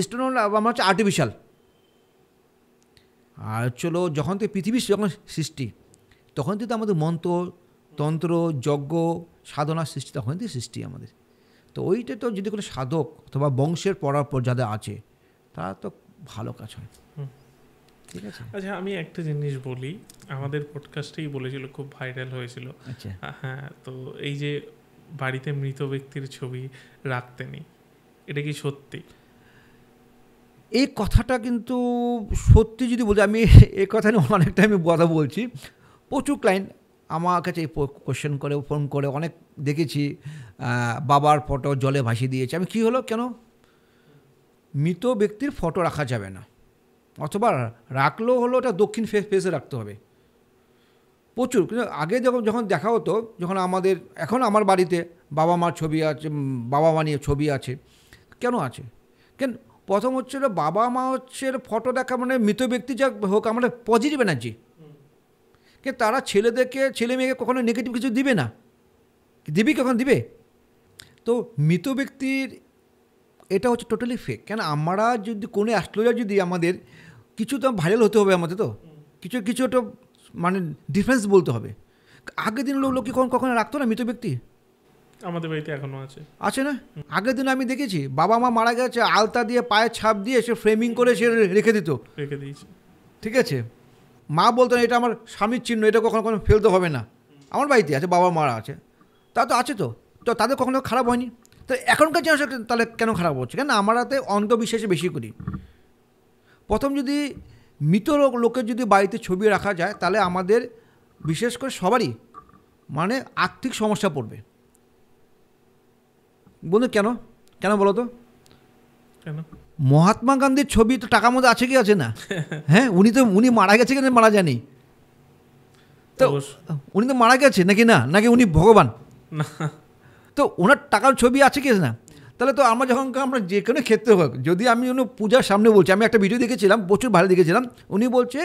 স্টোন আমার হচ্ছে আর্টিফিশিয়াল। আর চলো যখন থেকে পৃথিবীর যখন সৃষ্টি, তখন থেকে আমাদের মন্ত্র তন্ত্র যজ্ঞ সাধনার সৃষ্টি, তখন থেকে সৃষ্টি আমাদের। তো ওইটা তো যদি কোনো সাধক অথবা বংশের পর যাদের আছে তারা তো ভালো কাজ হয়। ঠিক আছে। আচ্ছা আমি একটা জিনিস বলি, আমাদের পডকাস্টেই বলেছিল, খুব ভাইরাল হয়েছিল। আচ্ছা হ্যাঁ, তো এই যে বাড়িতে মৃত ব্যক্তির ছবি রাখতে নেই, এটা কি সত্যি? এই কথাটা কিন্তু সত্যি যদি বলি, আমি এই কথা নিয়ে অনেকটা আমি কথা বলছি। প্রচুর ক্লায়েন্ট আমার কাছে এই কোশ্চেন করে ফোন করে অনেক দেখেছি, বাবার ফটো জলে ভাসিয়ে দিয়েছে। আমি কী হলো, কেন মৃত ব্যক্তির ফটো রাখা যাবে না, অথবা রাখলেও হলো ওটা দক্ষিণ ফেসে রাখতে হবে। প্রচুর, কিন্তু আগে যখন দেখা হতো, যখন আমাদের এখন আমার বাড়িতে বাবা মার ছবি আছে, বাবা মা নিয়ে ছবি আছে, কেন আছে? কেন প্রথম হচ্ছে বাবা মা হচ্ছে ফটো দেখা মানে মৃত ব্যক্তি যা হোক আমরা পজিটিভ এনার্জি, কিন্তু তারা ছেলে মেয়েকে কখনো নেগেটিভ কিছু দিবে না, দিবি কখন দিবে? তো মৃত ব্যক্তির এটা হচ্ছে টোটালি ফেক। কেন আমরা যদি কোনো অ্যাস্ট্রোলজার যদি আমাদের কিছু তো ভাইরাল হতে হবে, আমাদের তো কিছু একটা মানে ডিফারেন্স বলতে হবে। আগের দিন লোক কি কখনো রাখতো না মৃত ব্যক্তি? আমাদের বাড়িতে এখনো আছে না? আগের দিন আমি দেখেছি বাবা মা মারা গেছে, আলতা দিয়ে পায়ের ছাপ দিয়ে সে ফ্রেমিং করে সে রেখে দিয়েছে। ঠিক আছে, মা বলতো এটা আমার স্বামীর চিহ্ন, এটা কখনো ফেলতে হবে না। আমার বাড়িতে আছে, বাবা মারা আছে, তা তো আছে, তো তাদের কখনো খারাপ হয়নি। তো এখনকার জেনারেশন তাহলে কেন খারাপ হচ্ছে? কেন আমরাতে অন্ধবিশ্বাসে বেশি করি। প্রথম যদি মৃত লোকের যদি বাড়িতে ছবি রাখা যায়, তাহলে আমাদের বিশেষ করে সবারই মানে আর্থিক সমস্যা পড়বে। বন্ধু কেন বলো তো? কেন? মহাত্মা গান্ধীর ছবি তো টাকার মধ্যে আছে কি আছে না? হ্যাঁ, উনি মারা গেছে কিনা মারা যায়নি, তো উনি তো মারা গেছে নাকি উনি ভগবান? তো ওনার টাকার ছবি আছে কি না? তাহলে তো আমরা যে কোনো ক্ষেত্রে হোক, যদি আমি পূজার সামনে বলছি, আমি একটা ভিডিও দেখেছিলাম, প্রচুর ভালো দেখেছিলাম, উনি বলছে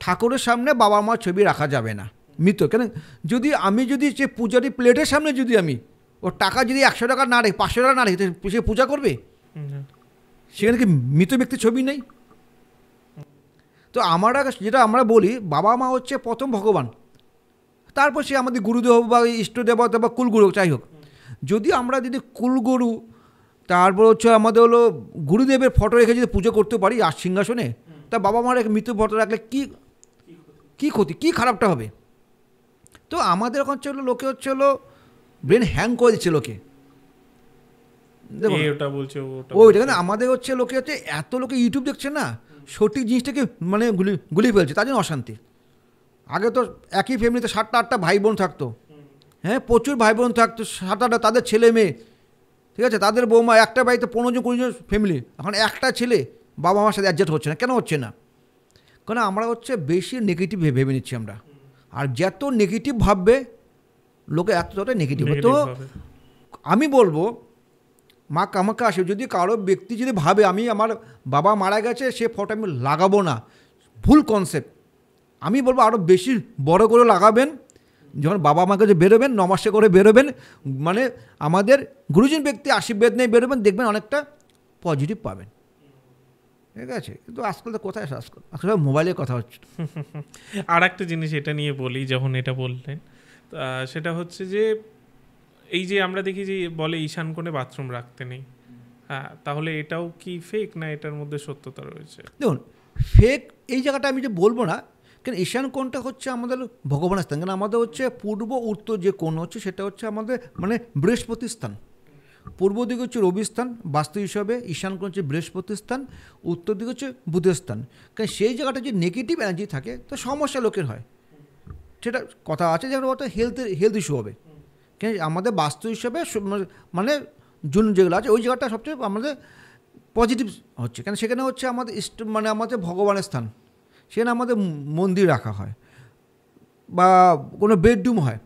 ঠাকুরের সামনে বাবা মার ছবি রাখা যাবে না, মৃত। কেন? আমি যদি সে পূজারি প্লেটের সামনে যদি আমি ওর টাকা যদি 100 টাকা না রেখে 500 টাকা না রেখে সে পূজা করবে? সেখানে কি মৃত ব্যক্তির ছবি নেই? তো যেটা আমরা বলি, বাবা মা হচ্ছে প্রথম ভগবান, তারপর সে আমাদের গুরুদেব বা ইষ্টদেবতা বা কুলগুরু যাই হোক। যদি আমরা কুলগুরু, তারপর হচ্ছে আমাদের হলো গুরুদেবের ফটো রেখে যদি পুজো করতে পারি আর সিংহাসনে, তা বাবা মার মৃত্যু ফটো রাখলে কী ক্ষতি, কী খারাপটা হবে? তো আমাদের এখন লোকে হচ্ছে ব্রেন হ্যাং করে দিচ্ছে লোকে, ওইটা। কেন আমাদের হচ্ছে লোকে এত লোকে ইউটিউব দেখছে না, সঠিক জিনিসটাকে মানে গুলি ফেলছে, তার জন্য অশান্তি। আগে তো একই ফ্যামিলিতে 7-8টা ভাই বোন থাকতো, হ্যাঁ, প্রচুর ভাই বোন থাকতো, 7-8টা তাদের ছেলে মেয়ে, ঠিক আছে, তাদের বৌমা, একটা বাড়িতে 15-20 ফ্যামিলি। এখন একটা ছেলে বাবা মার সাথে অ্যাডজাস্ট হচ্ছে না, কেন হচ্ছে না? কারণ আমরা বেশি নেগেটিভ ভেবে নিচ্ছি আমরা, আর যত নেগেটিভ ভাববে লোকে এতটা নেগেটিভ। তো আমি বলবো মা কামাখ্যা আসে, যদি কারো ব্যক্তি যদি ভাবে আমি আমার বাবা মারা গেছে সে ফটো আমি লাগাবো না, ভুল কনসেপ্ট। আমি বলবো আরও বেশি বড় করে লাগাবেন, যখন বাবা মাকে যে বেরোবেন নমস্কার করে বেরোবেন, মানে আমাদের গুরুজন ব্যক্তি আশীর্বাদ নিয়ে বেরোবেন, দেখবেন অনেকটা পজিটিভ পাবেন। ঠিক আছে, কিন্তু আজকাল তো কোথায় আজকাল মোবাইলের কথা হচ্ছে। আর একটা জিনিস এটা নিয়ে বলি, যখন এটা বললেন, সেটা হচ্ছে যে এই যে আমরা দেখি যে বলে ঈশান কোণে বাথরুম রাখতে নেই, হ্যাঁ, তাহলে এটাও কি ফেক না এটার মধ্যে সত্যতা রয়েছে? দেখুন, ফেক এই জায়গাটা আমি যে বলবো না, কেন ঈশান কোণটা হচ্ছে আমাদের ভগবানের স্থান। কেন আমাদের হচ্ছে পূর্ব উত্তর যে কোণ হচ্ছে সেটা হচ্ছে আমাদের মানে বৃহস্পতির স্থান। পূর্ব দিকে হচ্ছে রবির স্থান বাস্তু হিসাবে, ঈশান কোণ হচ্ছে বৃহস্পতির স্থান, উত্তর দিকে হচ্ছে বুধের স্থান। কারণ সেই জায়গাটা যে নেগেটিভ এনার্জি থাকে তো সমস্যা লোকের হয়, সেটা কথা আছে, যেমন হেলথ ইস্যু হবে। কেন আমাদের বাস্তু হিসাবে মানে যেগুলো আছে ওই জায়গাটা সবচেয়ে আমাদের পজিটিভ হচ্ছে, কেন সেখানে হচ্ছে আমাদের মানে আমাদের ভগবানের স্থান, সেখানে আমাদের মন্দির রাখা হয় বা কোনো বেডরুম হয়,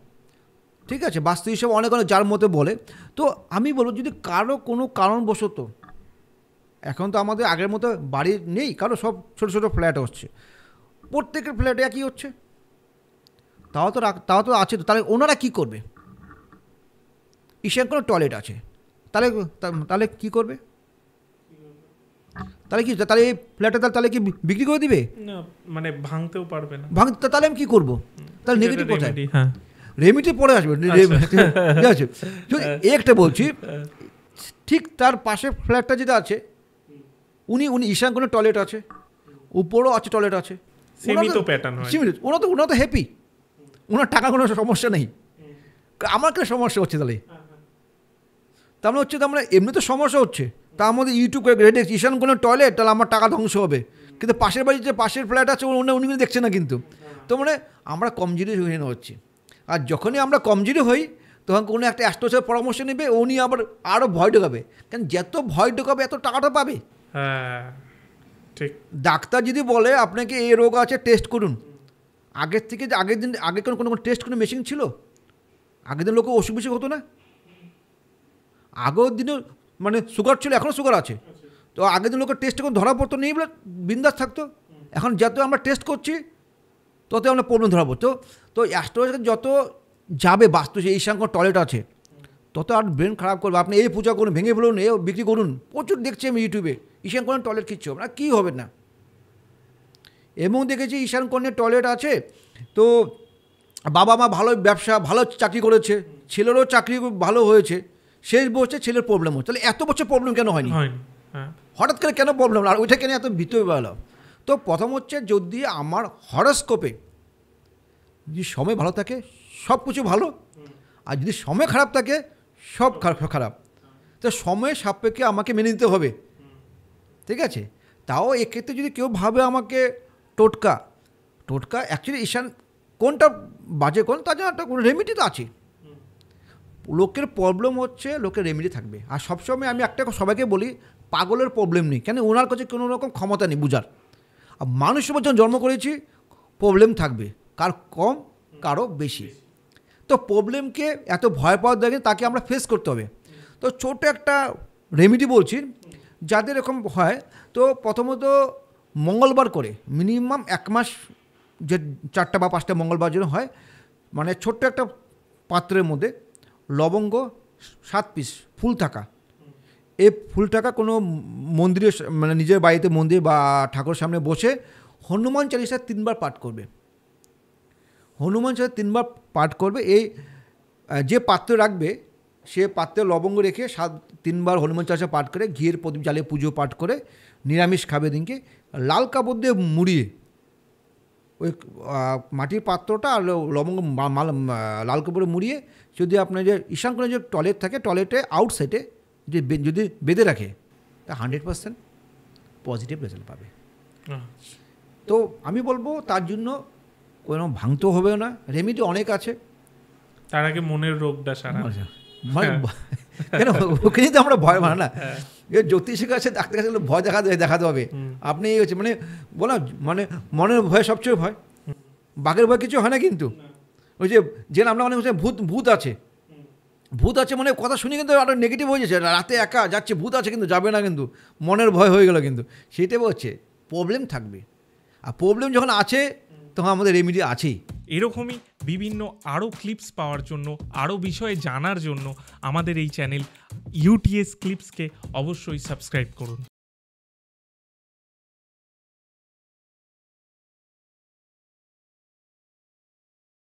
ঠিক আছে, বাস্তু হিসাবে অনেক যার মতো বলে। তো আমি বলবো যদি কারো কোনো কারণবশত এখন তো আমাদের আগের মতো বাড়ি নেই, কারণ সব ছোটো ছোটো ফ্ল্যাট হচ্ছে, প্রত্যেকের ফ্ল্যাটে একই হচ্ছে। তাও তো আছে তো, তাহলে ওনারা কী করবে? ঈশান কোনো টয়লেট আছে, তাহলে কী করবে? তাহলে এই ফ্ল্যাটটা তাহলে কি বিক্রি করে দিবে? না, মানে ভাঙতেও পারবে না। তাহলে আমি কী করবো? তাহলে নেগেটিভ কোথায়? হ্যাঁ, রেমিটি পরে আসবে, ঠিক আছে। একটা বলছি, ঠিক তার পাশে ফ্ল্যাটটা যেটা আছে, উনি ঈশান কোনো টয়লেট আছে, উপরও আছে টয়লেট আছে, সীমিত প্যাটার্ন হয়। ওনারা তো হ্যাপি, ওনার টাকা কোনো সমস্যা নেই। আমার কেন সমস্যা হচ্ছে তাহলে? তার মানে হচ্ছে, তার মানে এমনি তো সমস্যা হচ্ছে, তার মধ্যে ইউটিউব করে রেডি ঈশান কোনো টয়লেট, তাহলে আমার টাকা ধ্বংস হবে। কিন্তু পাশের বাড়ির যে পাশের ফ্ল্যাট আছে উনি দেখছে না কিন্তু। তো মানে আমরা কমজোরি হয়ে হচ্ছি। আর যখনই আমরা কমজোরি হই, তখন কোনো একটা অ্যাস্ট্রোলজার পরামর্শ নেবে, উনি আবার আরও ভয় ঢোকাবে। কারণ যত ভয় ঢোকাবে এত টাকাটা পাবে। হ্যাঁ, ঠিক। ডাক্তার যদি বলে আপনাকে এই রোগ আছে, টেস্ট করুন, আগের থেকে যে আগে কোনো টেস্ট কোনো মেশিন ছিল? আগের দিন লোকে অসুখ বিসুখ হতো না। আগের দিনে মানে সুগার ছিল, এখনও সুগার আছে, তো আগের দিন লোকের টেস্ট কোনো ধরা পড়তো নেই বলে বিন্দাস থাকতো। এখন যত আমরা টেস্ট করছি তত আমরা প্রবলেম ধরা পড়তো। তো অ্যাস্ট্রোলজার যত যাবে বাস্তু যে ঈশান কোনো টয়লেট আছে, তত আর ব্রেন খারাপ করবে। আপনি এই পূজা করুন, ভেঙে ফেলুন, এ বিক্রি করুন, প্রচুর দেখছি আমি ইউটিউবে ঈশান কোনো টয়লেট কিচ্ছু হবে না, কী হবে না। এবং দেখেছি ঈশান কন্যের টয়লেট আছে, তো বাবা মা ভালো ব্যবসা, ভালো চাকরি করেছে, ছেলেরও চাকরি ভালো হয়েছে, শেষ বসে ছেলের প্রবলেম হচ্ছে। তাহলে এত বছর প্রবলেম কেন হয়নি? হঠাৎ করে কেন প্রবলেম, আর ওইটা কেন এত ভিতরে বেরোলো? তো প্রথম হচ্ছে, যদি আমার হরস্কোপে যদি সময় ভালো থাকে সব কিছু ভালো, আর যদি সময় খারাপ থাকে সব খারাপ। তো সময় সাপেক্ষে আমাকে মেনে নিতে হবে, ঠিক আছে। তাও এক্ষেত্রে যদি কেউ ভাবে আমাকে টোটকা অ্যাকচুয়ালি ঈশান কোনটা বাজে কোন, তার জন্য একটা রেমিডি তো আছে। লোকের প্রবলেম হচ্ছে, লোকের রেমিডি থাকবে। আর সবসময় আমি একটা সবাইকে বলি, পাগলের প্রবলেম নেই, কেন ওনার কাছে কোনো রকম ক্ষমতা নেই বুঝার। আর মানুষ যখন জন্ম করেছি, প্রবলেম থাকবে, কার কম কারো বেশি। তো প্রবলেমকে এত ভয় পাওয়ার দেখে তাকে আমরা ফেস করতে হবে। তো ছোট একটা রেমিডি বলছি, যাদের এরকম হয়, তো প্রথমত মঙ্গলবার করে মিনিমাম 1 মাস, যে 4টা বা 5টা মঙ্গলবার যেন হয়, মানে ছোট্ট একটা পাত্রের মধ্যে লবঙ্গ 7 পিস ফুল থাকা, এই ফুল থাকা কোনো মন্দিরে, মানে নিজের বাড়িতে মন্দির বা ঠাকুরের সামনে বসে হনুমান চালিসা 3বার পাঠ করবে। হনুমান চালিসা 3বার পাঠ করবে। এই যে পাত্রে রাখবে, সে পাত্রে লবঙ্গ রেখে 3বার হনুমান চালিসা পাঠ করে, ঘিয়ের প্রদীপ জ্বালিয়ে পুজো পাঠ করে, নিরামিষ খাবে দিনকে, লাল কাপড় দিয়ে মুড়িয়ে ওই মাটির পাত্রটা আর লবঙ্গ লাল কাপড়ে মুড়িয়ে, যদি আপনার যে ঈশান কোণে যে টয়লেট থাকে, টয়লেটে আউটসাইডে যদি বেঁধে রাখে, তা 100% পজিটিভ রেজাল্ট পাবে। তো আমি বলবো তার জন্য কোনো ভাঙতেও হবে না, রেমিডি অনেক আছে। তার আগে মনের রোগটা সারা, কেন ওখানে তো আমরা ভয় না, জ্যোতিষের কাছে ডাক্তার কাছে ভয় দেখাতে হবে। আপনি এই হচ্ছে মানে বলা, মানে মনের ভয় সবচেয়ে ভয়, বাঘের ভয় কিছু হয় না। কিন্তু ওই যে আমরা মনে হচ্ছে ভূত আছে মানে কথা শুনে কিন্তু আরো নেগেটিভ হয়ে যাচ্ছে, রাতে একা যাচ্ছে ভূত আছে কিন্তু যাবে না, কিন্তু মনের ভয় হয়ে গেল। কিন্তু সেটাই হচ্ছে প্রবলেম থাকবে, আর প্রবলেম যখন আছে তখন আমাদের রেমিডি আছেই। এরকমই বিভিন্ন আরও ক্লিপস পাওয়ার জন্য, আরও বিষয়ে জানার জন্য আমাদের এই চ্যানেল ইউটিএস ক্লিপসকে অবশ্যই সাবস্ক্রাইব করুন।